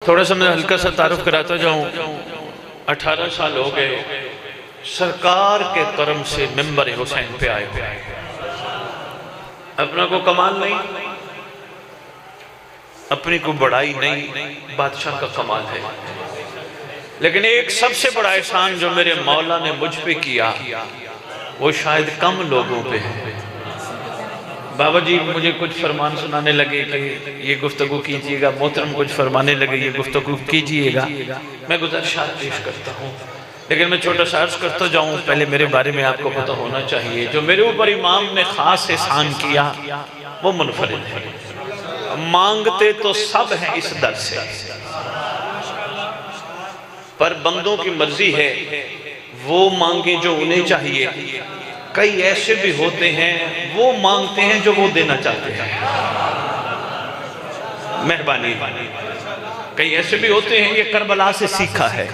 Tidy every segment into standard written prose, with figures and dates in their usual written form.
थोड़ा सा मैं हल्का सा तारुफ कराता जाऊं। 18 साल हो गए सरकार के करम से मेंबर हुसैन पे आए हुए, अपना को कमाल नहीं, अपनी को बड़ाई नहीं, बादशाह का कमाल है। लेकिन एक सबसे बड़ा एहसान जो मेरे मौला ने मुझ पे किया वो शायद कम लोगों पे है। बाबा जी मुझे कुछ फरमान सुनाने लगे कि ये गुफ्तगू कीजिएगा, मोहतरम कुछ फरमाने लगे ये गुफ्तगू कीजिएगा। मैं गुज़ारिशात पेश करता हूँ, लेकिन मैं छोटा सा अर्ज करता जाऊँ। पहले मेरे बारे में आपको पता होना चाहिए, जो मेरे ऊपर इमाम ने ख़ास एहसान किया वो मुनफरिद है। मांगते तो सब हैं इस दर से, पर बंदों की मर्जी है वो मांगे जो उन्हें चाहिए। कई ऐसे भी होते हैं वो मांगते हैं जो वो देना चाहते हैं। मेहरबानी। कई ऐसे भी होते हैं, ये करबला से सीखा है,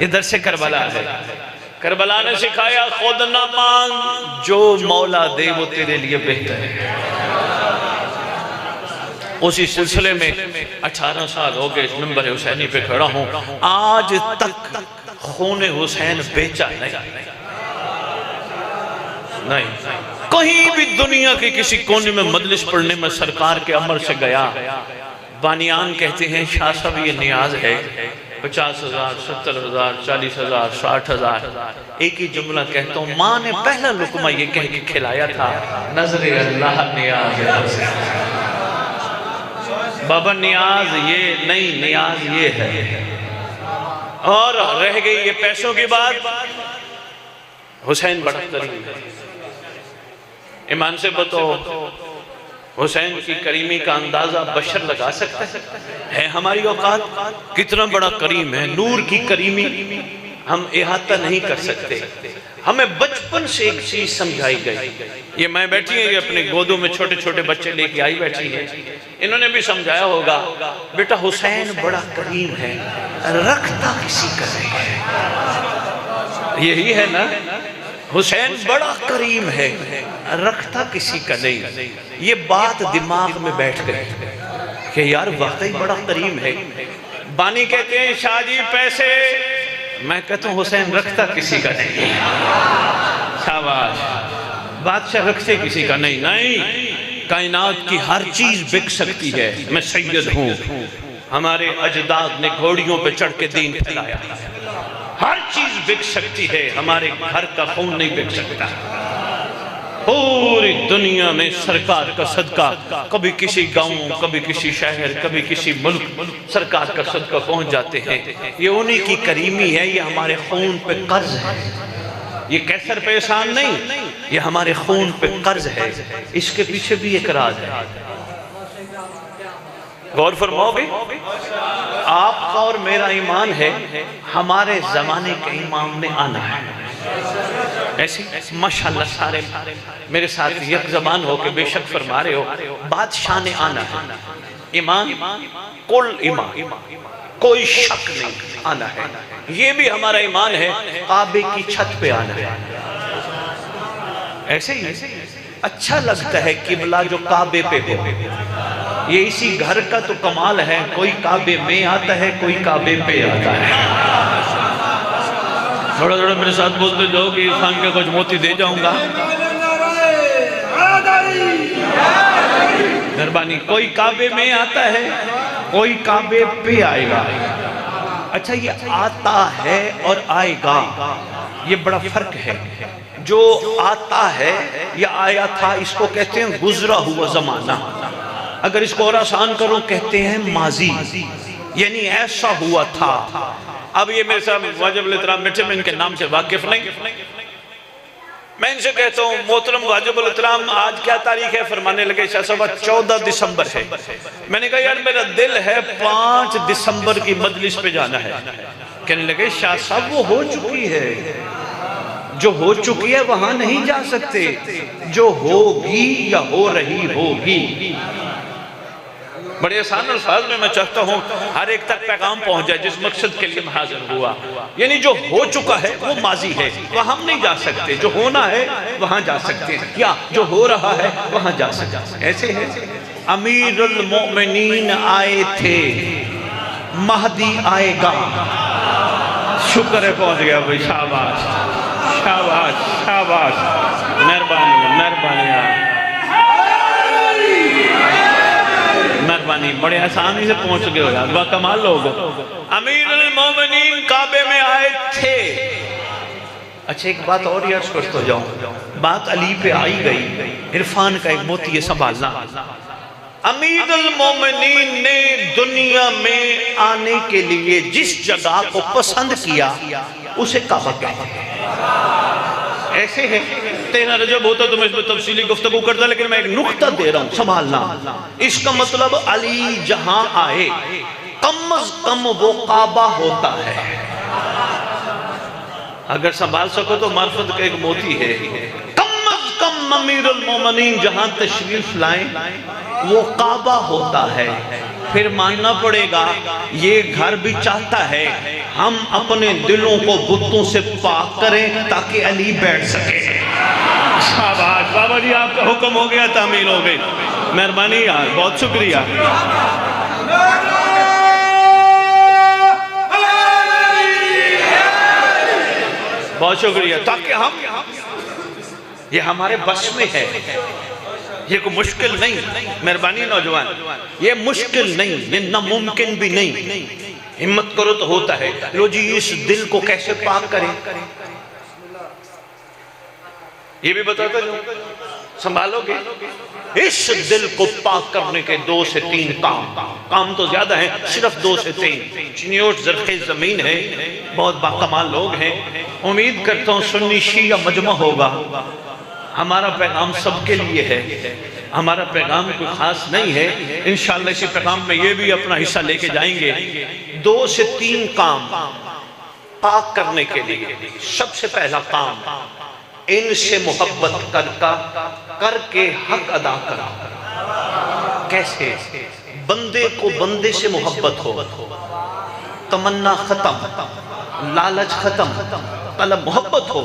इधर से करबला है। करबला ने सिखाया खुद ना मांग, जो मौला दे वो तेरे लिए बेहतर है। उसी सिलसिले में 18 साल हो गए इस मिंबर हुसैनी पे खड़ा हूं, आज तक खून हुसैन बेचा नहीं। कहीं भी दुनिया के किसी कोने में मजलिस पढ़ने में सरकार के अमर से गया, बानियान कहते हैं शाह साहब ये नियाज है 50,000, 70,000, 40,000, 60,000। एक ही जुमला कहता हूँ, माँ ने पहला लुकमा ये कह के खिलाया था, नजरे अल्लाह नियाज है। बाबा नियाज ये नहीं, नियाज ये है। और रह गई ये पैसों की बात, हुसैन बड़ा करीम है। ईमान से बताओ, हुसैन की करीमी का अंदाजा बशर लगा सकता है हमारी औकात कितना बड़ा करीम है। नूर की करीमी हम इहाता नहीं कर सकते। हमें बचपन से एक चीज समझाई गई, ये मैं बैठी है, ये अपने गोदों में छोटे छोटे बच्चे लेके आई बैठी है, इन्होंने भी समझाया होगा, बेटा हुसैन बड़ा करीम है, रखता किसी का नहीं है। यही है ना, हुसैन बड़ा करीम है, रखता किसी का नहीं। ये बात दिमाग में बैठ गई कि यार वाकई बड़ा करीम है। बानी कहते हैं शाह जी पैसे, मैं कहता हूँ हुसैन रखता किसी का नहीं। शाबाश, बादशाह रखते किसी का नहीं। नहीं, कायनात की हर चीज बिक सकती है। मैं सैयद हूँ, हमारे अजदाद ने घोड़ियों पे चढ़ के दीन फैलाया। हर चीज बिक सकती है, हमारे घर का खून नहीं बिक सकता। पूरी दुनिया में सरकार का सदका, कभी किसी गांव, कभी किसी शहर, कभी किसी मुल्क सरकार का सदका पहुंच जाते हैं। ये उन्हीं की करीमी है, ये हमारे खून पे कर्ज है। ये कैसर पे एहसान नहीं, ये हमारे खून पे कर्ज है। इसके पीछे भी एक राज है, गौर फरमाओगे? आपका और मेरा ईमान है, हमारे जमाने के इमाम ने आना है। ऐसे माशाल्लाह सारे मेरे साथ एक जबान हो के बेशक फरमा रहे हो, बादशाह ने आना है। ईमान कुल ईमान, कोई शक नहीं, आना है। ये भी हमारा ईमान है, काबे की छत पे आना है। ऐसे ही अच्छा लगता है किबला जो काबे पे हो। ये इसी घर का तो कमाल है, कोई काबे में आता है, कोई काबे पे आता है। थोड़ा थोड़ा मेरे साथ बोलते जाओ कि खान के कुछ मोती दे जाऊंगा। मेहरबानी। कोई काबे में आता है, कोई काबे पे आएगा। अच्छा, ये आता है और आएगा, ये बड़ा फर्क है। जो आता है या आया था, इसको कहते हैं गुजरा हुआ जमाना। अगर इसको और आसान करो, कहते हैं माजी, यानी ऐसा हुआ था। अब ये मेरे साथ वाजिब एहतराम बैठे, मैं इनके नाम से वाकिफ नहीं। मैं इनसे कहता हूँ मोहतरम वाजिब एहतराम, आज क्या तारीख है? फरमाने लगे शाह साहब 14 दिसंबर है। मैंने कहा यार मेरा दिल है 5 दिसंबर की मजलिस पे जाना है। कहने लगे शाह साहब वो हो चुकी है, जो हो चुकी है वहां नहीं जा सकते, जो होगी या हो रही होगी। बड़े आसान अल्फाज में मैं चाहता हूँ हर एक तक पैगाम पहुंच जाए जिस मकसद के लिए मैं हाजिर हुआ। यानी जो हो चुका है वो माजी है, वह हम नहीं जा सकते। जो होना है वहां जा सकते हैं, या जो हो रहा है वहां जा सकते हैं। ऐसे है, अमीरुल मोमिनीन आए थे, महदी आएगा। शुक्र है पहुंच गया भाई, शाबाश शाबाश शाबाश, मेहरबानी मेहरबानी मेहरबानी, बड़े आसानी से पहुंच गए हो यार, वाह कमाल लोग। अमीरुल मोमिनीन काबे में आए थे। अच्छा एक बात और अर्ज करते जाऊं, बात अली पे आई गई, इरफान का एक मोती है संभालना। अमीरुल मोमिनीन ने दुनिया में आने के लिए जिस जगह को पसंद किया उसे काबा कहते हैं। ऐसे है, 13 रजब होता तो मैं इसमें तफसीली गुफ्तगू करता, लेकिन मैं एक नुक्ता दे रहा हूं संभालना। इसका मतलब अली जहां आए कम अज कम वो काबा होता है। अगर संभाल सको तो मार्फत का एक मोती है, कम अज कम अमीरुल मोमिनीन जहां तशरीफ लाए वो काबा होता है। फिर मानना पड़ेगा ये घर भी चाहता है हम अपने दिलों को बुतों से पाक करें ताकि अली बैठ सके। शाबाश बाबा जी, आपका हुक्म हो गया, तामील हो गई, मेहरबानी यार, बहुत शुक्रिया। बहुत शुक्रिया, ताकि हम, ये हमारे बस में है, ये कोई मुश्किल नहीं, मेहरबानी नौजवान, ये मुश्किल नहीं, ये नामुमकिन भी नहीं। हिम्मत करो तो होता है। लो जी, इस दिल को कैसे पाक करें ये भी बताता जाऊं, संभालोगे? इस दिल को पाक करने के 2 से 3 काम तो ज्यादा है, सिर्फ 2 से 3 चिनियोट ज़रख़े ज़मीन है, बहुत बाकमाल लोग हैं। उम्मीद करता हूँ सुन्नी शिया मजमा होगा। हमारा पैगाम सबके लिए है, हमारा पैगाम कोई खास नहीं है। इंशाअल्लाह इसी पैगाम में ये भी अपना हिस्सा लेके जाएंगे। 2 से 3 काम पाक करने के लिए, सबसे पहला काम इनसे मोहब्बत करके हक अदा करा। कैसे? बंदे को बंदे से मोहब्बत हो, तमन्ना खत्म, लालच खत्म, तलब मोहब्बत हो।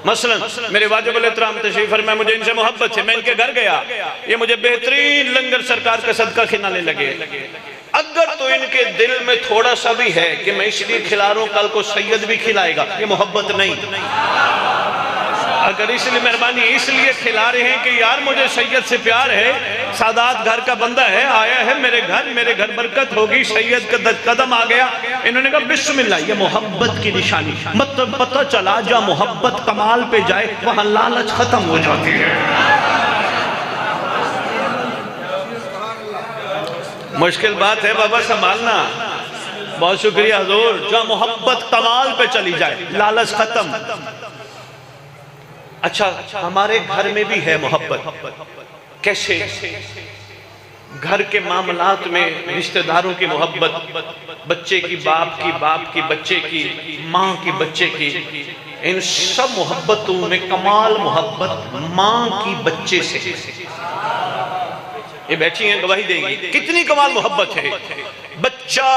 मसलन मेरे वाजिबुल एहतराम तशरीफ फरमा, मुझे इनसे मोहब्बत है, मैं इनके घर गया, ये मुझे बेहतरीन लंगर सरकार का सदका खिलाने लगे। अगर तो इनके दिल में थोड़ा सा भी है कि मैं इसलिए खिला रहा हूं कल को सैयद भी खिलाएगा, ये मोहब्बत नहीं। अगर इसलिए मेहरबानी इसलिए खिला रहे हैं कि यार मुझे सैयद से प्यार है, सादात घर का बंदा है, आया है मेरे घर बरकत होगी, सैयद का कदम आ गया, इन्होंने कहा बिस्मिल्लाह, ये मोहब्बत की निशानी। मतलब पता चला जहाँ मोहब्बत कमाल पे जाए वहां लालच खत्म हो जाती है। मुश्किल बात है बाबा, संभालना। बहुत शुक्रिया हुजूर। जहाँ मोहब्बत कमाल पे चली जाए लालच खत्म। अच्छा, हमारे घर में भी है मोहब्बत। कैसे? घर के मामलात में रिश्तेदारों की मोहब्बत, बच्चे की बाप की, बाप की बच्चे की, माँ की बच्चे की, इन सब मोहब्बतों में कमाल मोहब्बत माँ की बच्चे से। ये बैठी हैं, गवाही देंगी कितनी कमाल मोहब्बत है। बच्चा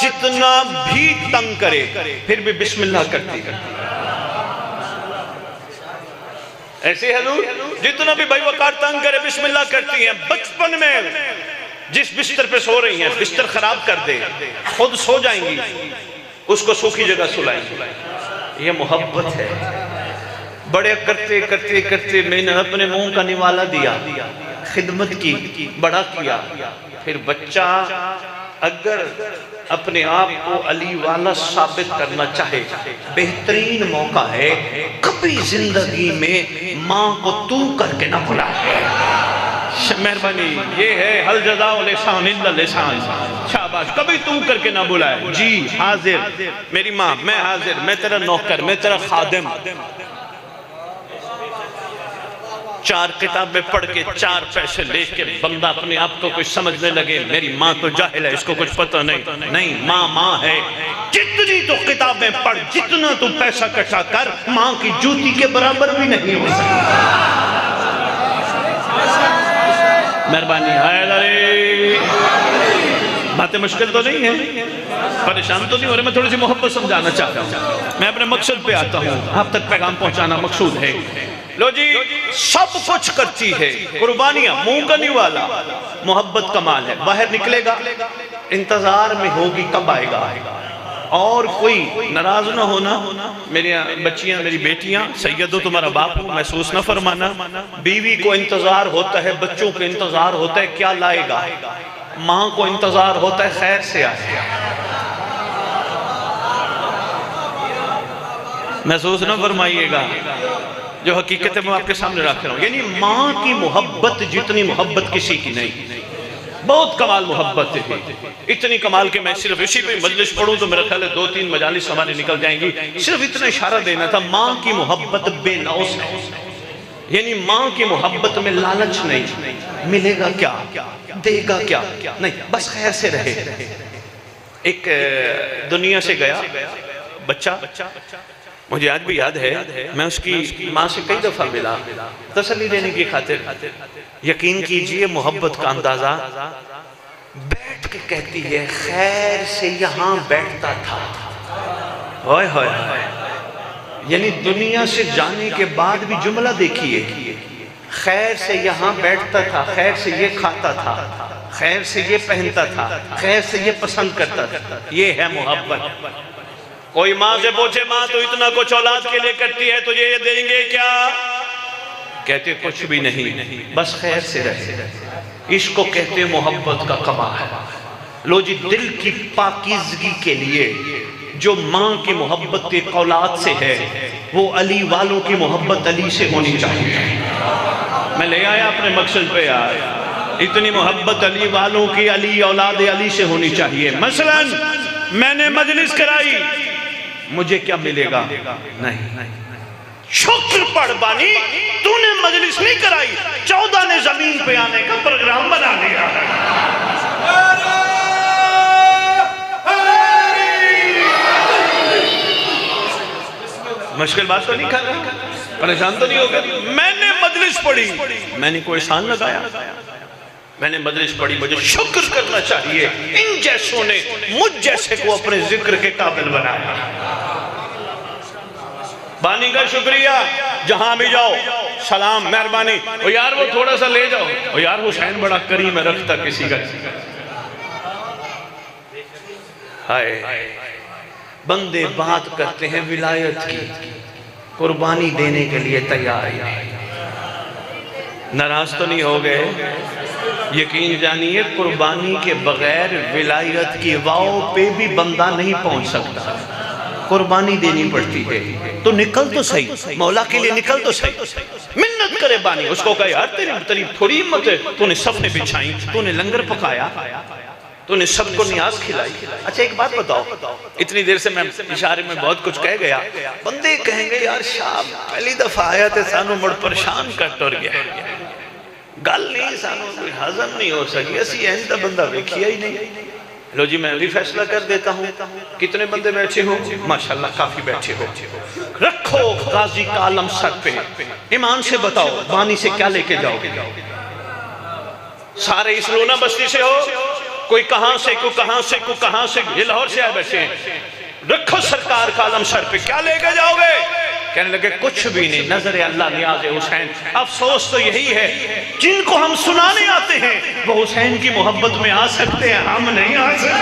जितना भी तंग करे फिर भी बिस्मिल्लाह करती है। ऐसे हजूर जितना भी भाई वकार तंग करे बिस्मिल्लाह करती हैं। बचपन में जिस बिस्तर पे सो रही हैं, बिस्तर खराब कर दे, खुद सो जाएंगी, उसको सूखी जगह सुलाएंगी। ये मोहब्बत है। बड़े करते करते करते मैंने अपने मुंह का निवाला दिया, खिदमत की, बड़ा किया। फिर बच्चा अगर अपने आप को अली वाला साबित करना चाहे, बेहतरीन मौका है। कभी जिंदगी में माँ को तू करके ना बुलाए। मेहरबानी, ये है हल जज़ाउ लिसान इल्ला लिसान। शाबाश, कभी तू करके ना बुलाए। जी हाजिर मेरी माँ, मैं हाजिर, मैं तेरा नौकर, मैं तेरा खादिम। 4 किताबें पढ़ के 4 पैसे लेके बंदा अपने आप को कुछ समझने लगे, मेरी माँ तो जाहिल है, इसको कुछ पता नहीं। नहीं, माँ माँ है। जितनी तो किताबें पढ़, जितना तो पैसा इकट्ठा कर, माँ की जूती के बराबर भी नहीं हो सकता। मेहरबानी, बातें मुश्किल तो नहीं है, परेशान तो नहीं हो रहे। मैं थोड़ी सी मोहब्बत समझाना चाहता हूँ। मैं अपने मकसद पे आता हूँ, आप तक पैगाम पहुँचाना मकसूद है। लो जी, सब कुछ करती है, कुर्बानियां, मुंह का नहीं वाला। मोहब्बत कमाल है। बाहर निकलेगा इंतजार में होगी कब आएगा। और कोई नाराज ना होना, मेरी बच्चियां, मेरी बेटियां, सैयदो तुम्हारा बाप हूं, महसूस न फरमाना। बीवी को इंतजार होता है, बच्चों को इंतजार होता है क्या लाएगा, माँ को इंतजार होता है खैर से आए। महसूस न फरमाइएगा, जो हकीकत है मैं आपके सामने रख रहा हूं। यानी माँ की मोहब्बत जितनी मोहब्बत किसी की नहीं, बहुत कमाल मोहब्बत है। इतनी कमाल के मैं सिर्फ इसी पे मजलिस पढ़ूं तो मेरा ख्याल है 2-3 मजालिस हमारी निकल जाएंगी। सिर्फ इतना इशारा देना था, माँ की मोहब्बत बेलौस है। यानी माँ की मोहब्बत में लालच नहीं, मिलेगा क्या, देगा क्या, नहीं, बस खैर से रहे। एक दुनिया से गया बच्चा, मुझे आज भी याद है, मैं उसकी माँ से कई दफा मिला तसल्ली देने की खातिर। यकीन कीजिए मोहब्बत का अंदाजा, बैठ के कहती है खैर से यहाँ बैठता था। हाय हाय, यानी दुनिया से जाने के बाद भी जुमला देखिए, खैर से यहाँ बैठता था, खैर से ये खाता था, खैर से ये पहनता था, खैर से ये पसंद करता था। ये है मोहब्बत। कोई माँ से पूछे माँ तो इतना कुछ औलाद के लिए करती है, तुझे ये देंगे क्या, कहते कुछ भी नहीं, बस खैर से रहे। इसको कहते मोहब्बत का कमाल। लो जी, दिल की पाकीज़गी के लिए जो माँ की मोहब्बत एक औलाद से है, वो अली वालों की मोहब्बत अली से होनी चाहिए। मैं ले आया अपने मकसद पे यार, इतनी मोहब्बत अली वालों की, अली औलाद अली से होनी चाहिए। मसलन मैंने मजलिस कराई, मुझे क्या मिलेगा, नहीं, शुक्र पढ़ बानी, तूने मजलिस नहीं कराई, 14 ने जमीन पे आने का प्रोग्राम बना लिया। मुश्किल बात तो नहीं कर रहा, परेशान तो नहीं हो गया। मैंने मजलिस पढ़ी, मैंने कोई एहसान लगाया, मैंने मजलिस पढ़ी, मुझे शुक्र करना चाहिए। इन जैसों ने मुझ जैसे को अपने जिक्र के काबिल बनाया। बानी का शुक्रिया, जहां भी जाओ सलाम, मेहरबानी, ओ यार वो थोड़ा सा ले जाओ, ओ यार हुसैन बड़ा करीम है, रखता किसी का। हाय, बंदे बात करते हैं विलायत की, कुर्बानी देने के लिए तैयार। नाराज तो नहीं हो गए? यकीन जानिए कुर्बानी के बगैर विलायत की वाव पे भी बंदा नहीं पहुंच सकता, कुर्बानी देनी पड़ती है। तो निकल तो सही, मौला के लिए निकल तो सही, मिन्नत करे बानी। उसको कहे यार तेरी थोड़ी हिम्मत है, तूने सबने बिछाई, तूने लंगर पकाया, तूने सबको नियाज खिलाई। अच्छा एक बात बताओ, इतनी देर से मैं इशारे में बहुत कुछ कह गया, बंदे कहेंगे यार शाह पहली दफा आया थे, सानू मुड़ परेशान कर टुर गया, गल नहीं सानू कोई हजम नहीं हो सकी, असी ऐन दा बंदा वेखिया ही नहीं। लो जी, मैं भी फैसला कर देता हूँ। कितने बंदे बैठे हो? माशाल्लाह काफी बैठे हो। रखो गाजी का आलम सर पे, ईमान से बताओ बानी से क्या लेके जाओगे? सारे इस लोना बस्ती से हो, कोई कहां से, कोई कहां से, कोई कहां से, ये लाहौर से आए बैठे हैं। रखो सरकार का आलम सर पे, क्या लेके जाओगे? कहने लगे कुछ भी नहीं, नजर अल्लाह नियाज हुसैन। अफसोस तो यही है, जिनको हम सुनाने आते हैं वो हुसैन की मोहब्बत में आ सकते हैं, हम नहीं आ सकते।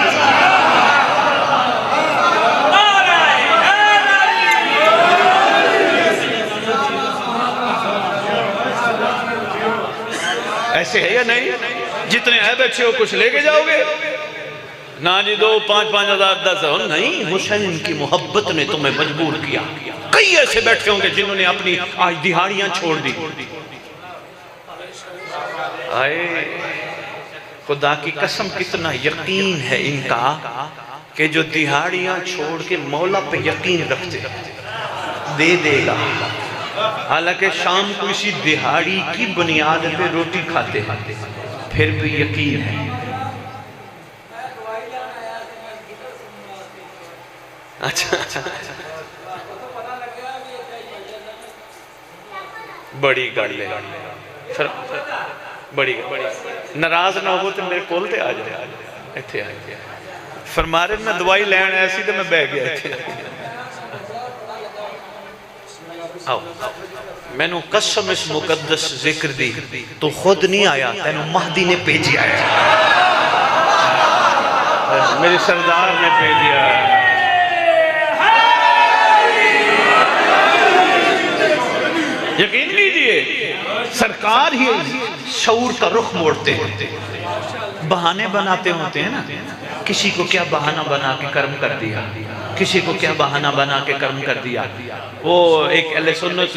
ऐसे है या नहीं? जितने आए बच्चे हो कुछ लेके जाओगे ना जी, 2, 5, 5 हजार 10 हो नहीं, हुसैन की मोहब्बत ने तुम्हें मजबूर किया। कई ऐसे बैठे होंगे जिन्होंने अपनी आज दिहाड़ियां छोड़ दी। आए खुदा की कसम, कितना यकीन है इनका कि जो दिहाड़ियां छोड़ के मौला पे यकीन रखते दे देगा। हालांकि शाम को इसी दिहाड़ी की बुनियाद पे रोटी खाते फिर भी यकीन है। अच्छा, बड़ी गाड़ी है, बड़ी नाराज ना हो तो मेरे कोल ते आ जाए, इत्थे आ गया फरमारे मैं दवाई लैन आया सी ते मैं बह गया इत्थे। आओ, मैनू कसम इस मुकद्दस जिक्र दी, तू खुद नहीं आया, तेनू महदी ने भेजा है। मेरे सरदार ने पे दिया। यकीन कीजिए सरकार ही शऊर का रुख मोड़ते हैं। बहाने बनाते होते हैं ना, किसी को क्या बहाना बना के कर्म कर दिया, किसी को क्या बहाना बना के कर्म कर दिया। वो एक अहले सुन्नत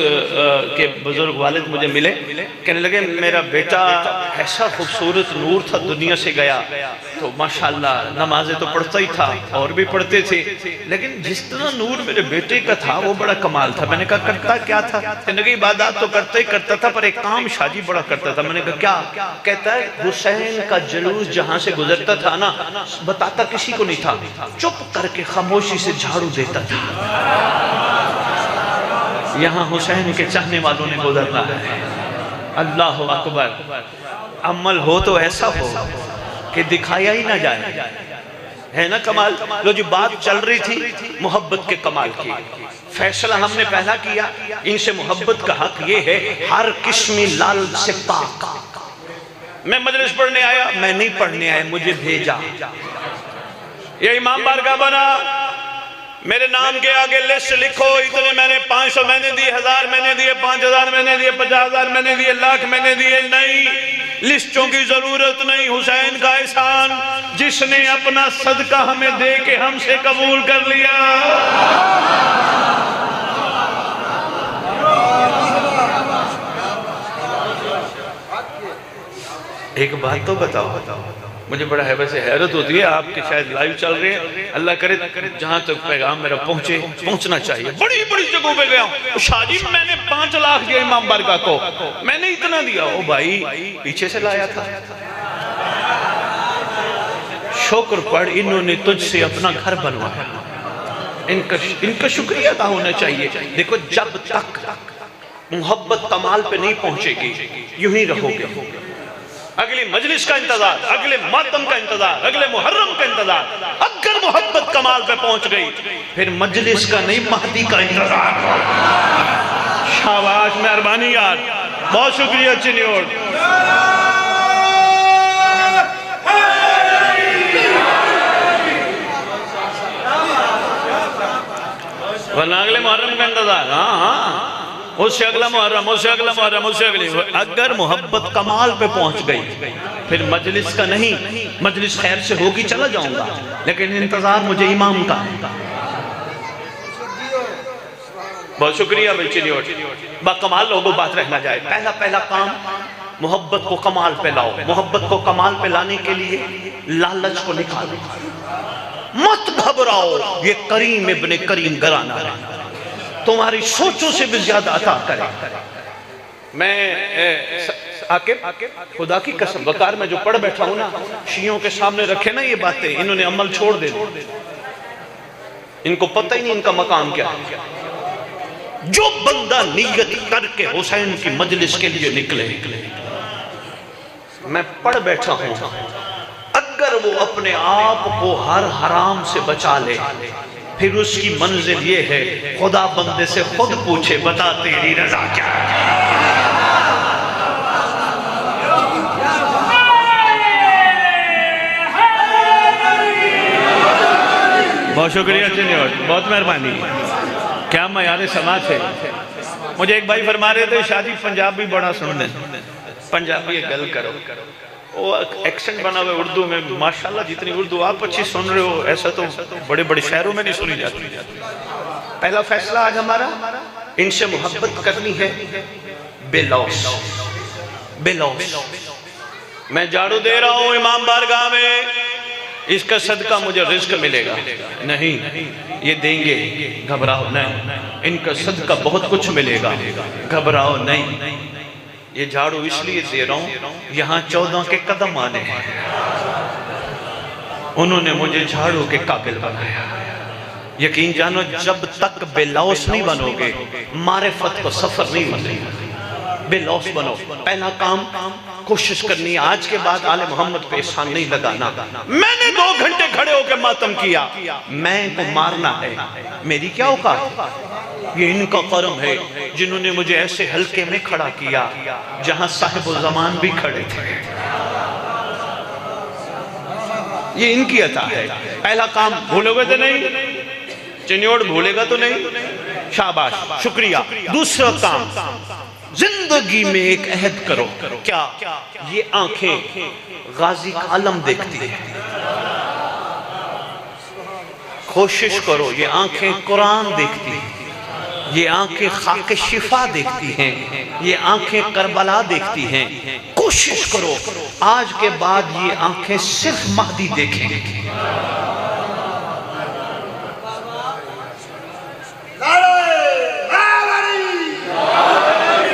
के बुजुर्ग वालिद मुझे मिले, कहने लगे मेरा बेटा ऐसा खूबसूरत नूर था, दुनिया से गया तो माशाल्लाह नमाजें तो पढ़ता ही था और भी पढ़ते थे, लेकिन जिस तरह नूर मेरे बेटे का था वो बड़ा कमाल था। मैंने कहा करता क्या था? कहने लगे इबादत तो करता ही करता था पर एक काम शादी बड़ा करता था। मैंने कहा क्या? कहता है हुसैन का जुलूस जहां से गुजरता था ना, बताता किसी को नहीं था, चुप करके खामोशी से झाड़ू देता था। यहाँ हुसैन के चाहने वालों ने गुजरना है। अल्लाह अकबर। अमल हो तो ऐसा हो कि दिखाया ही ना जाए, है ना कमाल। लो जी बात चल रही थी मोहब्बत के कमाल की, फैसला हमने पहला किया, इनसे मोहब्बत का हक ये है हर किस्म लाल से पाक। मैं मजलिस पढ़ने आया, मैं नहीं पढ़ने आया, मुझे भेजा। ये इमाम बारगाह बना, मेरे नाम के आगे लिस्ट लिखो, इतने मैंने 500 मैंने दिए, 1000 मैंने दिए, 5000 मैंने दिए, 50,000 मैंने दिए, लाख मैंने दिए। नहीं, लिस्टों की जरूरत नहीं। हुसैन का एहसान जिसने अपना सदका हमें दे के हमसे कबूल कर लिया। एक बात तो बताओ, मुझे बड़ा है वैसे हैरत होती है, आपके शायद लाइव चल रहे हैं, अल्लाह करे जहां तक पैगाम मेरा पहुंचना चाहिए। बड़ी बड़ी जगहों पे गया हूं, शादी में मैंने 5 लाख दिया इमाम बारगाह को, मैंने इतना दिया। ओ भाई पीछे से लाया था। शुक्र पढ़, इन्होंने तुझसे अपना घर बनवाया, इनका शुक्रिया अदा होना चाहिए। देखो जब तक मोहब्बत कमाल पे नहीं पहुंचेगी यूं ही रहोगे। अगली मजलिस का इंतजार, अगले मातम का इंतजार, अगले मुहर्रम का इंतजार। अगर मोहब्बत कमाल पे पहुंच गई फिर मजलिस का नहीं महदी का इंतजार। शाबाश, मेहरबानी यार, बहुत शुक्रिया चिन्योर। वरना अगले मुहर्रम का इंतजार। हाँ हाँ, उससे अगला मुहर्रम, उससे अगला मुहर्रम, उससे अगली। अगर मोहब्बत कमाल पे पहुंच गई फिर मजलिस का नहीं, मजलिस खैर से होगी चला जाऊंगा, लेकिन इंतजार मुझे इमाम का। बहुत शुक्रिया कमाल लोगों बात रहना जाए। पहला काम मोहब्बत को कमाल पे लाओ। मोहब्बत को कमाल पे लाने के लिए लालच को निकालो, मत घबराओ। ये करीम इब्ने करीम घराना है, तुम्हारी सोचों से भी ज्यादा अता करे। मैं आके खुदा की कसम वकार में जो पढ़ बैठा हूं ना, शियों के सामने रखे ना ये बातें, इन्होंने अमल छोड़ दे, इनको पता ही नहीं इनका मकाम क्या है। जो बंदा नियत करके हुसैन की मजलिस के लिए निकले, मैं पढ़ बैठा हूं, अगर वो अपने आप को हर हराम से बचा ले फिर उसकी मंजिल ये है खुदा बंदे से खुद पूछे बता तेरी रजा क्या है। बहुत शुक्रिया चिन्योर, बहुत मेहरबानी, क्या मयार समाज है। मुझे एक भाई फरमा रहे थे शादी पंजाबी बड़ा सुन दे, पंजाबी गल करो, वो एक्सेंट बना हुआ उर्दू में। माशाल्लाह जितनी उर्दू आप अच्छी सुन रहे हो ऐसा तो बड़े बड़े शहरों में नहीं सुनी जाती। पहला फैसला आज हमारा, इनसे मोहब्बत करनी है बेलौस। मैं झाड़ू दे रहा हूं इमाम बारगाह में, इसका सदका मुझे रिस्क मिलेगा नहीं, ये देंगे, घबराओ नहीं, इनका सदका बहुत कुछ मिलेगा, घबराओ नहीं। ये झाड़ू इसलिए दे रहा हूं, यहां 14 के कदम आने हैं, उन्होंने मुझे झाड़ू के काबिल बनाया। यकीन जानो जब तक बेलौस नहीं बनोगे मारिफत को सफर नहीं बनेगा। बेलौस बनो। पहला काम कोशिश करनी है, आज के बाद आले मोहम्मद पे एहसान नहीं लगाना। मैंने 2 घंटे खड़े होकर मातम किया, मैं को मारना है, मेरी क्या औकात। ये इनका करम है जिन्होंने मुझे ऐसे हल्के में खड़ा किया जहां साहिब ज़मान भी खड़े थे। ये इनकी अता है। पहला काम भूलोगे तो नहीं, चिन्योड़ भूलेगा तो नहीं, शाबाश, शुक्रिया। दूसरा काम, जिंदगी में एक अहद करो। क्या? ये आंखें गाजी का आलम देखती है, कोशिश करो ये आंखें कुरान देखती हैं, ये आंखें खाके शिफा देखती हैं, ये आंखें करबला देखती हैं। कोशिश करो आज के बाद ये आंखें सिर्फ महदी देखेंगी।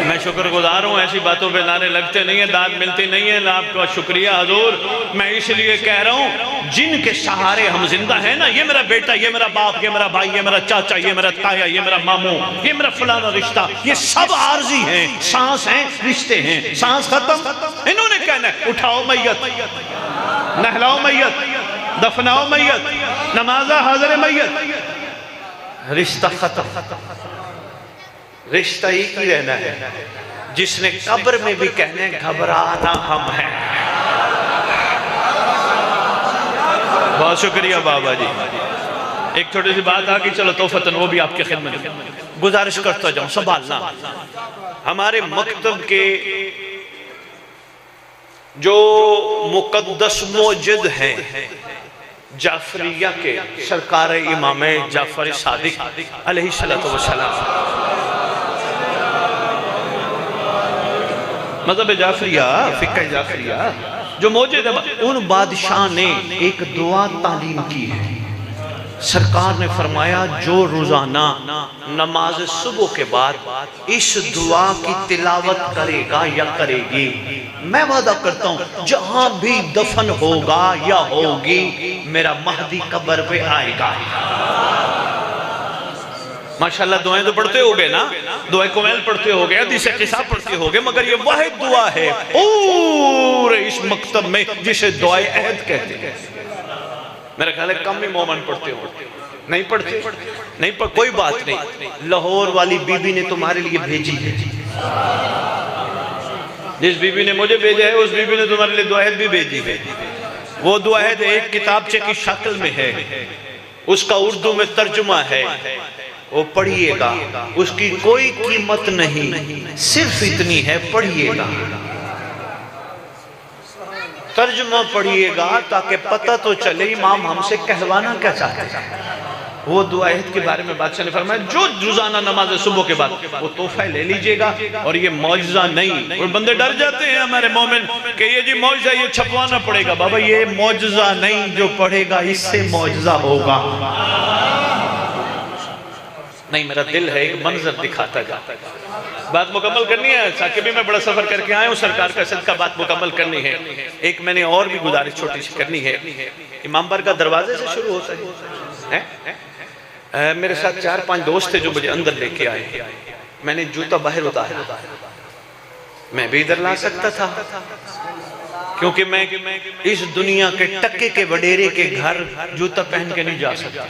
मैं शुक्रगुजार हूँ, ऐसी बातों पे नारे लगते नहीं है, दाद मिलती नहीं है। आपका शुक्रिया हजूर। मैं इसलिए कह रहा हूँ जिनके सहारे हम जिंदा हैं ना, ये मेरा बेटा, ये मेरा बाप, ये मेरा भाई, ये मेरा चाचा, ये मेरा ताया, ये मेरा मामू, ये मेरा फलाना रिश्ता, ये सब आर्जी हैं। सांस हैं, रिश्ते हैं, सांस खत्म, इन्होंने कहना है उठाओ मैयत, नहलाओ मैयत, दफनाओ मैयत, नमाजा हाजिर मैयत, रिश्ता खत्म। रिश्ता ही की रहना है। जिसने कब्र में भी कहने घबराना हम हैं। बहुत शुक्रिया बाबा जी। एक छोटी सी बात आ गई, चलो तोहफतन वो भी आपके खिदमत में गुजारिश करता जाऊं, संभालना। हमारे मकतब के जो मुकद्दस मौजूद हैं जाफरिया के सरकार इमाम जाफर सादिक अलैहिस्सलातु वस्सलाम, मज़हब जाफरिया, फ़िक़्ह जाफरिया जो मौजूद है, उन बादशाह ने एक दुआ तालीम की है। सरकार ने फरमाया जो रोजाना नमाज सुबह के बाद इस दुआ की तिलावत करेगा या करेगी, मैं वादा करता हूँ जहां भी दफन होगा या होगी मेरा महदी कब्र पे आएगा। माशाल्लाह दुआएं तो पढ़ते हो गए ना, दुआएं कुमैल पढ़ते हो गए, हदीस किसा पढ़ते हो गए, मगर ये वाहिद दुआ है पूरे इस मकतब में जिसे दुआए अहद कहते हैं। मेरा ख्याल है कम ही मोमन पढ़ते हो, नहीं पढ़ते, नहीं पढ़, कोई बात नहीं। लाहौर वाली बीबी ने तुम्हारे लिए भेजी है, जिस बीबी ने मुझे भेजा है उस बीबी ने तुम्हारे लिए दुआएद भी भेजी है। वो दुआएद एक किताबचे की शक्ल में है, उसका उर्दू में तर्जुमा है, वो पढ़िएगा, उसकी कोई कीमत नहीं, सिर्फ इतनी है पढ़िएगा, तर्जुमा पढ़िएगा ताकि पता तो चले इमाम हमसे कहवाना क्या चाहते हैं। वो दुआएद के बारे में बादशाह ने फरमाया जो रोजाना नमाज सुबह के बाद वो तोहफा ले लीजिएगा। और ये मौजज़ा नहीं, और बंदे डर जाते हैं हमारे मोमिन कि ये जी मौजज़ा ये छपवाना पड़ेगा। बाबा ये मौजज़ा नहीं, जो पढ़ेगा इससे मौजज़ा होगा। नहीं, मेरा दिल है एक मंजर दिखाता जाता है। बात मुकम्मल करनी है, साकिबी में बड़ा सफर करके आए हूँ, सरकार का सदका बात मुकम्मल करनी है। एक मैंने और भी गुजारिश छोटी सी करनी है। इमाम बारगाह दरवाजे से शुरू होता है। मेरे साथ 4-5 दोस्त थे जो मुझे अंदर लेके आए। मैंने जूता बाहर उतारा, मैं भी इधर ला सकता था क्योंकि मैं इस दुनिया के टक्के के वडेरे के घर जूता पहन के नहीं जा सकता।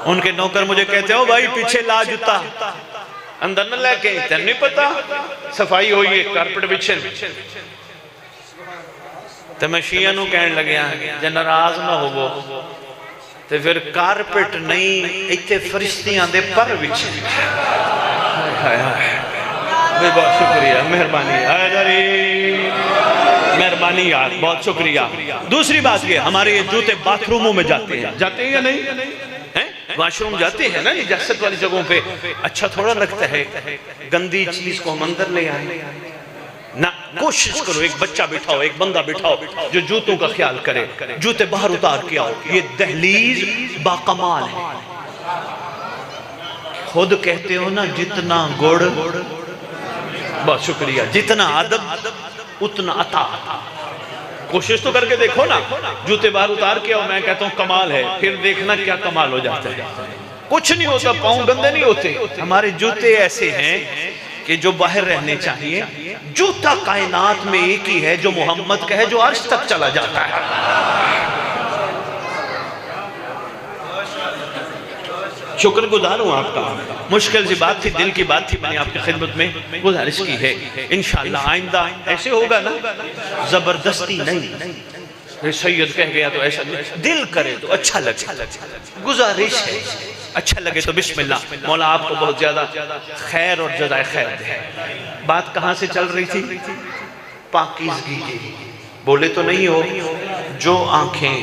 उनके नौकर मुझे कहते हो भाई पीछे ला जूता, अंदर न लेके, तेन नहीं पता सफाई हुई है कारपेट बिछे। तो मैं शिया नूं कहन लग्या जे नाराज ना होवो ते फिर कारपेट नहीं इत्थे फरिश्तियां दे पर बिछे। बहुत शुक्रिया, मेहरबानी, मेहरबानी यार, बहुत शुक्रिया। दूसरी बात ये, हमारे ये जूते बाथरूमों में जाते हैं या नहीं? वाशरूम जाते हैं ना निजासत वाली जगहों पे, अच्छा थोड़ा लगता है गंदी चीज को हम अंदर ले आए ना। कोशिश करो एक बच्चा बिठाओ, एक बंदा बिठाओ जो जूतों का ख्याल करे, जूते बाहर उतार के आओ। ये दहलीज बाकमाल है। खुद कहते हो ना जितना गुड़, बहुत शुक्रिया, जितना अदब उतना अता। कोशिश तो करके देखो ना, जूते बाहर उतार के आओ, मैं कहता हूँ कमाल है, फिर देखना क्या कमाल हो जाता है। कुछ नहीं होता, पाँव गंदे नहीं होते। हमारे जूते ऐसे हैं कि जो बाहर रहने चाहिए। जूता कायनात में एक ही है जो मोहम्मद का है, जो अर्श तक चला जाता है। शुक्रगुजार हूँ आपका। मुश्किल सी बात थी, दिल की बात थी, मैंने आपकी खिदमत में गुजारिश की है। इंशाअल्लाह आइंदा ऐसे होगा ना, जबरदस्ती नहीं, सैयद कह गया तो ऐसा दिल करे तो अच्छा लगे, गुजारिश है अच्छा लगे तो बिस्मिल्लाह, मौला आपको बहुत ज्यादा खैर और जज़ाए खैर दे। बात कहाँ से चल रही थी? पाकीज़गी की। बोले तो नहीं हो, जो आंखें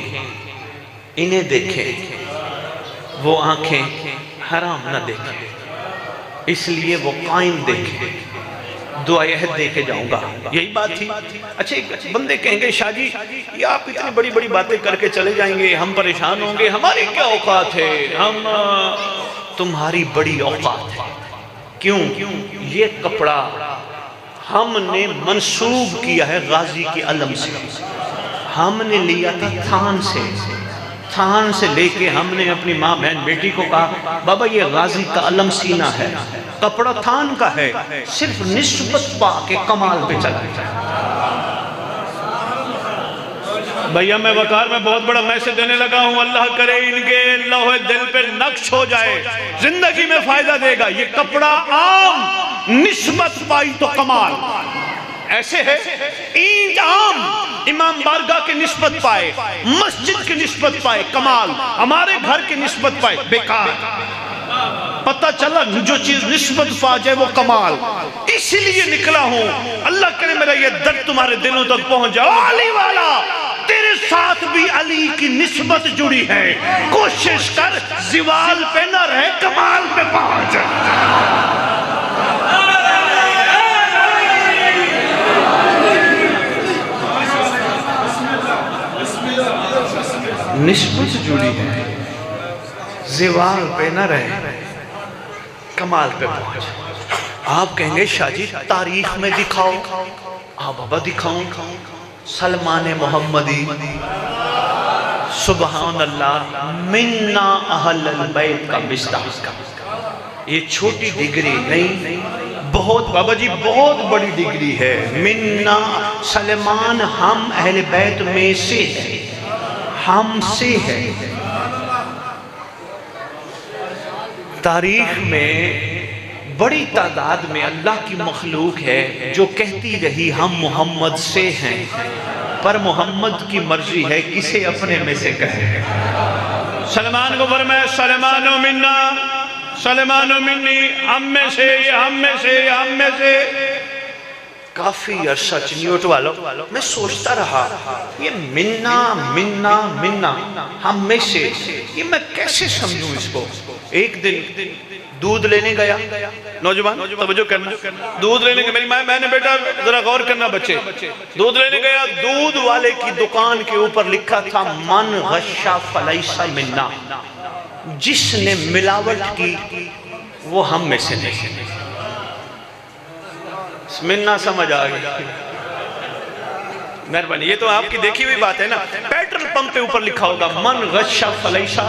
इन्हें देखें वो आंखें हराम न देखें, इसलिए वो कायम देखें, दुआ यह दे के जाऊंगा, यही बात थी। अच्छा, एक बंदे कहेंगे शाह जी ये आप इतनी बड़ी बड़ी बातें करके चले जाएंगे, हम परेशान होंगे, हमारी क्या औकात है, हम तुम्हारी बड़ी औकात है। क्यों? ये कपड़ा हमने मंसूब किया है गाजी की अलम से, हमने लिया था थान से, थान से लेके हमने अपनी माँ बहन बेटी को कहा बाबा ये गाजी का अलम सीना है, कपड़ा थान का है, सिर्फ निस्बत पा के कमाल पे चला जाए। भैया मैं वकार में बहुत बड़ा मैसेज देने लगा हूँ, अल्लाह करे इनके लोहे दिल पे नक्श हो जाए, जिंदगी में फायदा देगा। ये कपड़ा आम, निस्बत पाई तो कमाल। ऐसे है ईंट आम, इमाम बारगाह के निस्बत पाए, मस्जिद की निस्बत पाए कमाल, हमारे घर की निस्बत पाए बेकार। पता चला जो चीज निस्बत पा जाए वो कमाल। इसीलिए निकला हूं, अल्लाह करे मेरा ये दर्द तुम्हारे दिलों तक पहुंच जाए। अली वाला तेरे साथ भी अली की निस्बत जुड़ी है, कोशिश कर जिवाल पे न रहे, कमाल पे पहुंच जाए। निस्बत जुड़ी है, जिवाल पे न रहे, कमाल पे पहुंच। आप कहेंगे शाह जी तारीख में दिखाओ, हाँ बाबा दिखाऊं। सलमान मोहम्मदी सुबहान अल्लाह मिन्ना अहलल बैत का मिस्ताह, ये छोटी डिग्री नहीं, बहुत बाबा जी बहुत बड़ी डिग्री है। मिन्ना सलमान हम अहले बैत में से है, हमसे है। तारीख में बड़ी तादाद में अल्लाह की मखलूक है जो कहती रही हम मोहम्मद से हैं, पर मोहम्मद की मर्जी है किसे अपने में से कहे। सलमान को फरमाया सलमानो मिन्ना, सलमानो मिन्नी, हम में से, हम में से, हम में से। काफी अरसा चन्योट वालों मैं सोचता रहा ये मिन्ना मिन्ना मिन्ना हम में से, ये मैं कैसे समझूं इसको। एक दिन दूध लेने गया, नौजवान तवज्जो करना, दूध लेने गया, मेरी मैंने बेटा जरा गौर करना बच्चे, दूध लेने गया, दूध वाले की दुकान के ऊपर लिखा था मन गश्शा फलैसा मिन्ना, जिसने मिलावट की वो हम में से नहीं। मिन्ना समझ आ गई, मेहरबानी। ये तो आपकी देखी हुई बात है ना, पेट्रोल पंप पे ऊपर लिखा होगा मन गश्शा फलैसा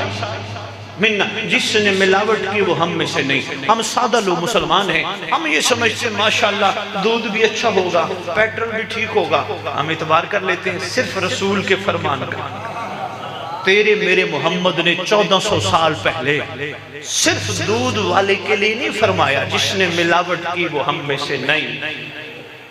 मिन्ना, जिसने मिलावट की वो हम में से नहीं। हम सादा लोग मुसलमान हैं, हम ये समझते माशाल्लाह दूध भी अच्छा होगा, पेट्रोल भी ठीक होगा, हम इतबार कर लेते हैं सिर्फ रसूल के फरमान का। तेरे मेरे मोहम्मद ने 1400 साल पहले सिर्फ दूध वाले के लिए नहीं फरमाया जिसने मिलावट की वो हम में से नहीं।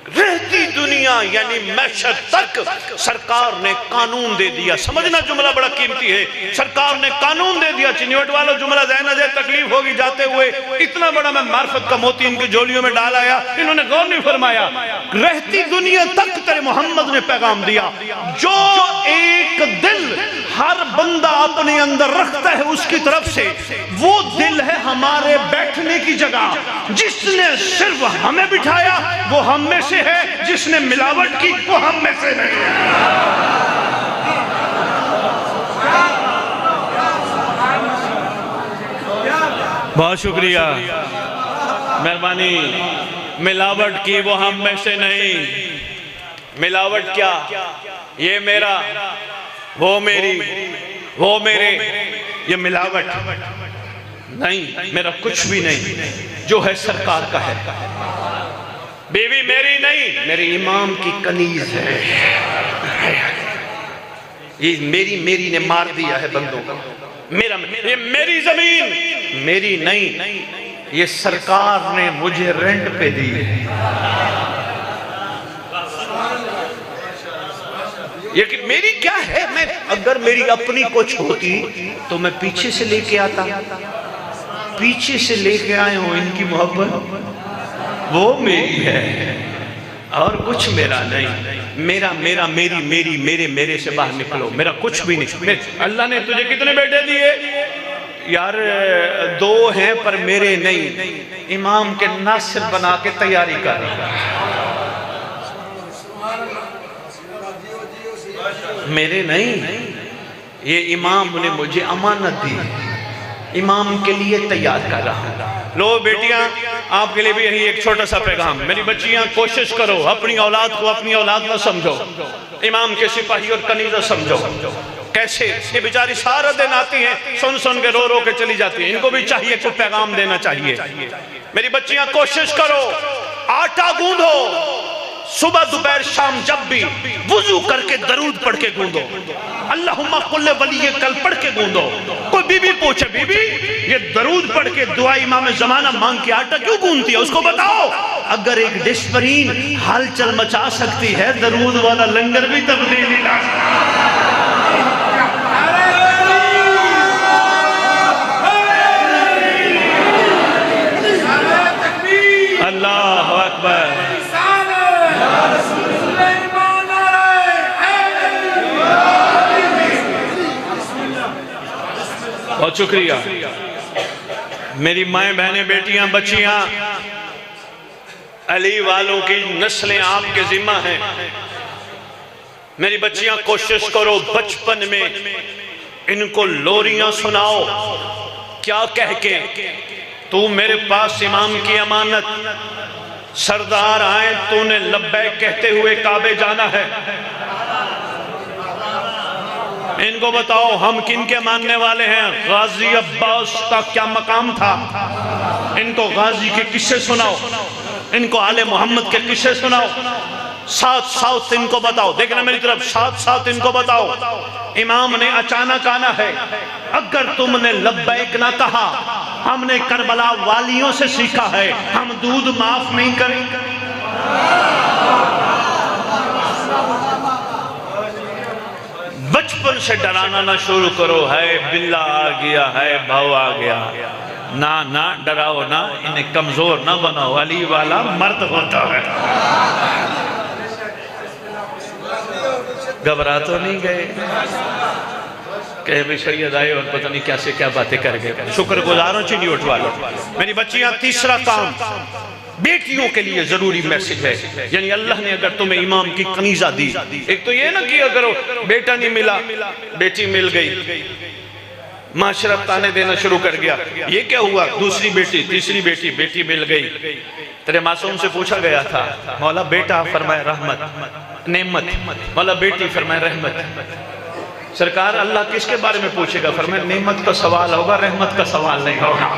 रहती दुनिया यानी मैशर तक सरकार ने कानून दे दिया। समझना जुमला बड़ा कीमती है, सरकार ने कानून दे दिया। चिन्होट वालों जुमला ज़हन जाए, तकलीफ होगी जाते हुए, इतना बड़ा मैं मार्फत का मोती इनकी झोलियों में डाल आया, इन्होंने गौर नहीं फरमाया। रहती दुनिया तक तेरे मोहम्मद ने पैगाम दिया, जो एक दिल हर बंदा अपने अंदर रखता है उसकी तरफ से, वो दिल है हमारे बैठने की जगह। जिसने सिर्फ हमें बिठाया वो हम में से है, जिसने मिलावट की वो हम में से नहीं है। बहुत शुक्रिया, मेहरबानी। मिलावट की वो हम में से नहीं। मिलावट क्या? ये मेरा, वो मेरी, वो मेरे, ये मिलावट नहीं। मेरा कुछ भी नहीं, जो है सरकार का है। बीवी मेरी नहीं, मेरे इमाम की कनीज है। ये मेरी ने मार दिया है बंदों को। मेरा, ये मेरी जमीन मेरी नहीं, ये सरकार ने मुझे रेंट पे दी है। ये कि मेरी क्या है, मैं अगर मेरी अपनी कुछ होती तो मैं पीछे से लेके आता, पीछे से लेके आए हो इनकी मोहब्बत वो मेरी है और कुछ मेरा नहीं। मेरा मेरा मेरी मेरी मेरे मेरे से बाहर निकलो, मेरा कुछ भी नहीं। अल्लाह ने तुझे कितने बेटे दिए यार? 2 हैं पर मेरे नहीं। इमाम के नासिर बना के तैयारी कर, मेरे नहीं, ये इमाम ने मुझे अमानत दी, इमाम के लिए तैयार कर रहा हूं। लो बेटियां, आपके लिए भी यही एक छोटा सा पैगाम। मेरी बच्चियां, कोशिश करो अपनी औलाद को अपनी औलाद न समझो, इमाम के सिपाही और कनीज़ा समझो। कैसे? ये बेचारी सारा दिन आती हैं, सुन सुन के रो रो के चली जाती है, इनको भी चाहिए कुछ पैगाम देना चाहिए। मेरी बच्चियां, कोशिश करो, आटा गूंदो, सुबह दोपहर शाम जब भी वुजू करके दरूद पढ़ के गूंदो, अल्लाहुम्मा कुल्ले वली कल पढ़ के गूंदो। कोई बीबी पूछे, बीबी ये दरूद पढ़ के दुआ इमाम ज़माना मांग के आटा क्यों गूंदती है, उसको बताओ। अगर एक डिस्परीन हलचल मचा सकती है, दरूद वाला लंगर भी तब्दीली ला सकता। अल्लाह अकबर। बहुत शुक्रिया मेरी माएँ बहनें बेटियां बच्चियां, अली वालों की नस्लें आपके जिम्मा हैं। मेरी बच्चियां, कोशिश करो बचपन में इनको लोरियां सुनाओ, क्या कह के, तू मेरे पास इमाम की अमानत, सरदार आए तूने लब्बैक कहते हुए काबे जाना है। इनको बताओ हम किन के मानने वाले हैं, गाजी अब्बास का क्या मकाम था, इनको गाजी के किस्से सुनाओ, इनको आले मोहम्मद के किस्से सुनाओ, साथ साथ इनको बताओ, देखना मेरी तरफ, साथ साथ इनको बताओ इमाम ने अचानक आना है। अगर तुमने लब्बैक ना कहा, हमने करबला वालियों से सीखा है, हम दूध माफ नहीं करेंगे। बचपन से डराना ना शुरू करो, है बिल्ला आ गया, है भाव आ गया, ना ना डराओ ना, इन्हें कमजोर ना बनाओ, अली वाला मर्द होता है। घबरा तो नहीं गए? कहे भी सैयद आए और पता नहीं क्या से क्या बातें कर गए, शुक्रगुजारों चीनी उठवा लो। मेरी बच्चियां, तीसरा काम बेटियों के लिए जरूरी मैसेज है, यानी अल्लाह ने अगर तुम्हें इमाम की कनीजा दी, एक तो ये ना किया करो बेटा नहीं मिला बेटी मिल गई, माशरा ताने देना शुरू कर गया, ये क्या हुआ, दूसरी बेटी तीसरी बेटी, बेटी मिल गई। तेरे मासूम से पूछा गया था, मौला बेटा, फरमाया रहमत नेमत, मौला बेटी, फरमाया रहमत। सरकार अल्लाह किसके बारे में पूछेगा, फरमाया नेमत का सवाल होगा, रहमत का सवाल नहीं होगा।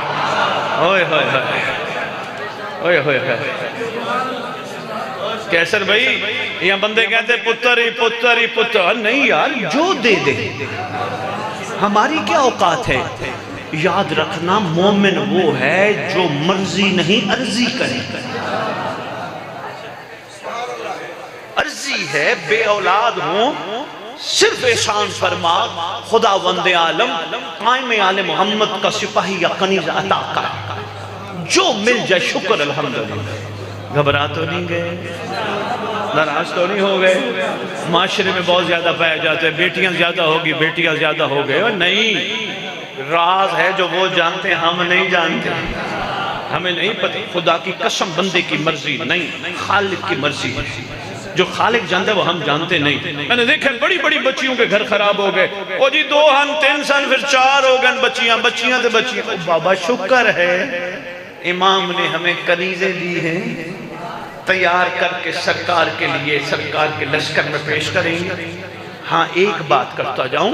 ओए होए होए ओए होए कैसर भाई, यहाँ बंदे कहते पुत्र ही पुत्र ही पुत्र, नहीं यार, जो दे दे, हमारी क्या औकात है। याद रखना, मोमिन वो है जो मर्जी नहीं अर्जी करे। अर्जी है बे औलाद हूं, सिर्फ एहसान फरमा, खुदा वंदे आलम कायम आले मोहम्मद का सिपाही या कनीज़ा अता कर, जो मिल जाए शुक्र अल्हम्दुलिल्लाह। घबरा तो नहीं गए, नाराज तो नहीं हो गए? माशरे में बहुत ज्यादा पाया जाता है, बेटियां ज्यादा होगी, बेटियां ज्यादा हो गए, और नहीं, राज है जो वो जानते हैं, हम नहीं जानते, हमें नहीं पता। खुदा की कसम, बंदे की मर्जी नहीं, खालिक की मर्जी है, जो खालिक जानते वो हम जानते नहीं। मैंने देखा बड़ी बड़ी बच्चियों के घर खराब हो गए, ओ जी 2 हन 3 सन, फिर 4 हो गए, बच्चियां बच्चियां तो बच्चियां। बाबा शुक्र है इमाम ने हमें कनीज़े दी हैं, तैयार करके सरकार के लिए, सरकार के लश्कर में पेश करेंगे। हाँ, एक बात करता जाऊं,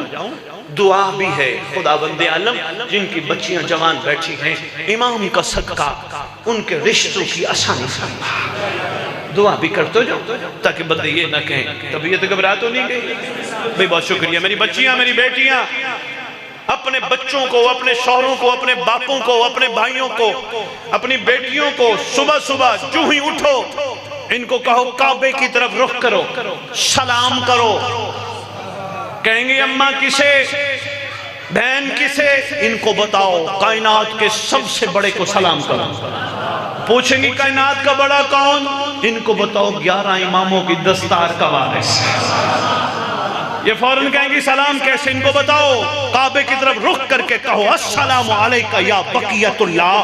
दुआ भी है, खुदा बंदे आलम जिनकी बच्चियां जवान बैठी हैं, इमाम का सदका उनके रिश्तों की आसानी फरमा, दुआ भी करते जाओ, ताकि बंदे ये ना कहें तबीयत घबरा तो नहीं गई। भाई बहुत शुक्रिया मेरी बच्चियां, मेरी बेटियां, अपने बच्चों को, अपने शौहरों को, अपने बापों को, अपने भाइयों को, अपनी बेटियों को सुबह सुबह जो ही उठो, इनको कहो काबे की तरफ रुख करो, सलाम करो, कहेंगे अम्मा किसे, बहन किसे, इनको बताओ कायनात के सबसे बड़े को सलाम करो। पूछेंगी कायनात का बड़ा कौन, इनको बताओ 11 इमामों की दस्तार का वारिस। ये फौरन कहेंगी सलाम कैसे, इनको बताओ काबे की तरफ रुख करके कहो अस्सलामु अलैका या बकियतुल्लाह,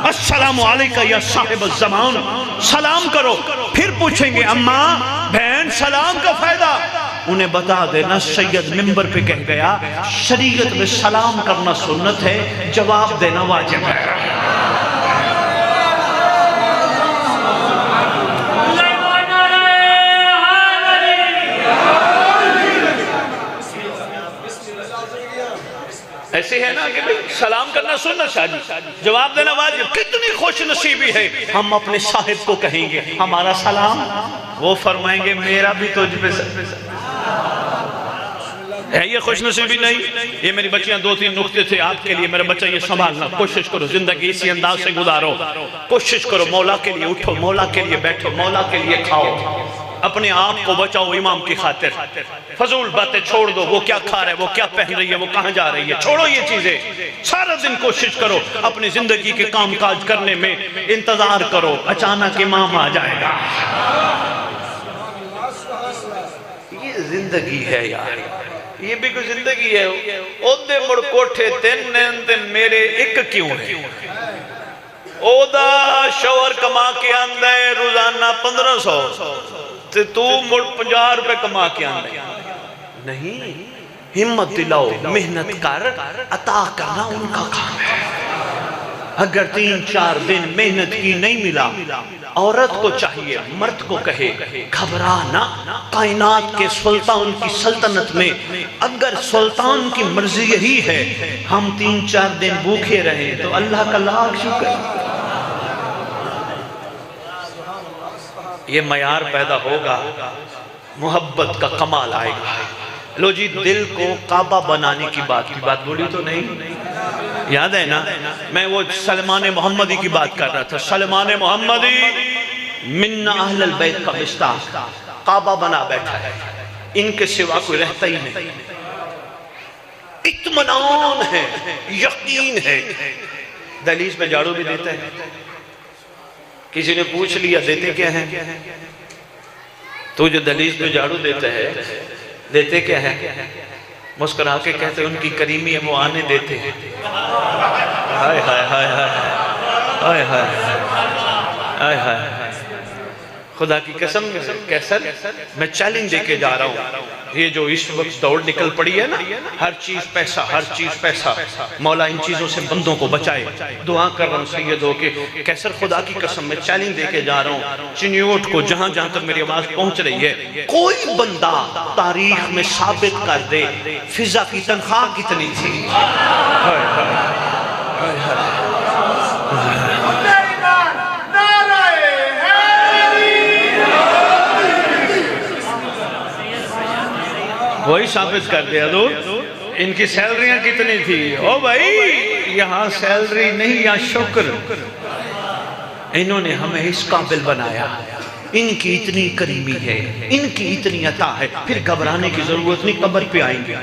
अस्सलामु अलैका या साहिब ज़मान, सलाम करो। फिर पूछेंगे अम्मा बहन सलाम का फायदा, उन्हें बता देना सैयद मिंबर पे कह गया शरीयत में सलाम करना सुन्नत है, जवाब देना वाजिब है। ऐसे है ना कि भाई सलाम करना सुन्नत शादी, जवाब देना वाजिब। कितनी खुश नसीबी है, हम अपने साहिब को कहेंगे हमारा सलाम, वो फरमाएंगे मेरा भी तुझ पे है। ये खुश नसीबी नहीं। ये मेरी बच्चियां 2-3 नुक्ते थे आपके लिए। मेरा बच्चा ये संभालना, कोशिश करो जिंदगी इसी अंदाज से गुजारो, कोशिश करो मौला के लिए उठो, मौला के लिए बैठो, मौला के लिए खाओ, अपने आप को बचाओ इमाम की खातिर। फजूल बातें छोड़ दो, वो क्या खा रहा है, वो क्या पहन रही है, वो कहां जा रही है, छोड़ो ये चीजें। सारा दिन कोशिश करो अपनी जिंदगी के काम काज करने में, इंतजार करो अचानक इमाम आ जाएगा। ये जिंदगी है यार, ये भी कोई जिंदगी है। ओदे मुड़ कोठे तीन मेरे एक क्यों है, ओदा शोर कमा के आंदा है रोजाना 1500, ते तू मुड़ 50 रुपए कमा के आंदा है। नहीं, हिम्मत दिलाओ, मेहनत कर, अता करना उनका काम है। अगर 3-4 दिन मेहनत की नहीं मिला, औरत को चाहिए मर्द को कहे घबरा ना, कायनात के सुल्तान की सल्तनत में अगर सुल्तान की मर्जी यही है हम 3-4 दिन भूखे रहे तो अल्लाह का लाख शुक्र। ये मयार पैदा होगा, मोहब्बत का कमाल आएगा। लो जी, दिल को काबा बनाने की बात बोली तो नहीं, याद है ना? मैं वो सलमान मोहम्मदी की बात कर रहा था। सलमान मोहम्मदी मिन्ना अहलल बैत का मिस्ताक, काबा बना बैठा है, इनके सिवा कोई रहता ही नहीं। इत्मीनान है, यकीन है। दहलीज में झाड़ू भी देता है। किसी ने पूछ लिया देते क्या है, तो जो दहलीज में झाड़ू देता है देते क्या है, मुस्कुरा के कहते उनकी करीमी है, वो आने देते हैं। हाय हाय हाय हाय हाय हाय हाय, खुदा की कसम कैसर, मैं चैलेंज देके जा रहा हूँ। ये जो इस वक्त दौड़ निकल पड़ी है ना, हर चीज पैसा, हर चीज पैसा, मौला इन चीजों से बंदों को बचाए। दुआ कर रहा हूँ सैयदों के कैसर, खुदा की कसम मैं चैलेंज देके जा रहा हूँ चिन्योट को, जहां जहां तक मेरी आवाज पहुंच रही है, कोई बंदा तारीख में साबित कर दे फिजा की तनख्वाह कितनी थी। वही साबित कर दिया दो इनकी सैलरियां कितनी थी। ओ भाई, यहाँ सैलरी नहीं, यहाँ शुक्र। इन्होंने हमें इस काबिल बनाया, इनकी इतनी करीमी है, इनकी इतनी अता है, फिर घबराने की जरूरत नहीं, कब्र पे आएंगे।